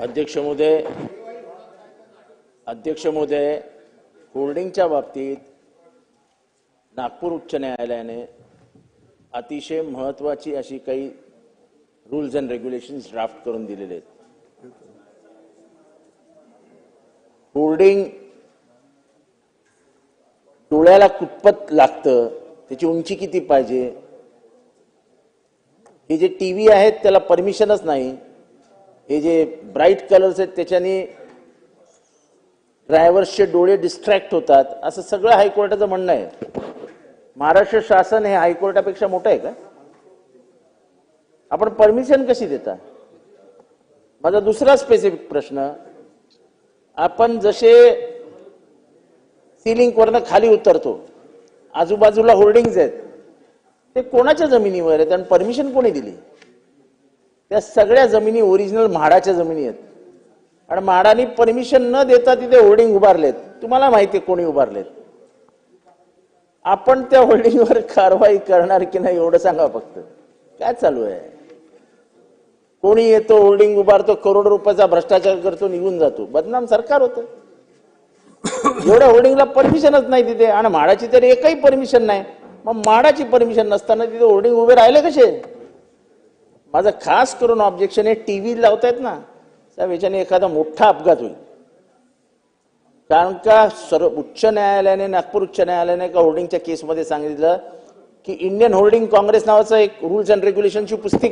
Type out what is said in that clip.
अध्यक्ष महोदय, होल्डिंगच्या बाबतीत नागपूर उच्च न्यायालयाने अतिशय महत्त्वाची अशी काही रूल्स अँड रेग्युलेशन्स ड्राफ्ट करून दिलेले आहेत. होल्डिंग डोळ्याला कुठपत लागतं, त्याची उंची किती पाहिजे, हे जे टीव्ही आहेत त्याला परमिशनच नाही, हे जे ब्राईट कलर्स आहेत त्याच्याने ड्रायव्हर्सचे डोळे डिस्ट्रॅक्ट होतात, असं सगळं हायकोर्टाचं म्हणणं आहे. महाराष्ट्र शासन हे हायकोर्टापेक्षा मोठं आहे का? आपण परमिशन कशी देता? माझा दुसरा स्पेसिफिक प्रश्न, आपण जसे सिलिंग वरनं खाली उतरतो, आजूबाजूला होर्डिंग्स आहेत, ते कोणाच्या जमिनीवर आहेत आणि परमिशन कोणी दिली? त्या सगळ्या जमिनी ओरिजिनल म्हाडाच्या जमिनी आहेत आणि म्हाडाने परमिशन न देता तिथे होर्डिंग उभारलेत. तुम्हाला माहिती आहे कोणी उभारलेत. आपण त्या होल्डिंगवर कारवाई करणार की नाही एवढं सांगा फक्त. काय चालू आहे? कोणी येतो, होल्डिंग उभारतो, करोड रुपयाचा भ्रष्टाचार करतो, निघून जातो, बदनाम सरकार होतं. एवढ्या होल्डिंगला परमिशनच नाही तिथे आणि म्हाडाची तरी एकही परमिशन नाही. मग म्हाडाची परमिशन नसताना तिथे होल्डिंग उभे राहिले कसे? माझं खास करून ऑब्जेक्शन आहे, टीव्ही लावतायत ना त्या याच्याने एखादा मोठा अपघात होईल. कारण का उच्च न्यायालयाने, नागपूर उच्च न्यायालयाने एका होल्डिंगच्या केसमध्ये सांगितलं की इंडियन होल्डिंग काँग्रेस नावाचं एक रूल्स अँड रेग्युलेशनची पुस्तिका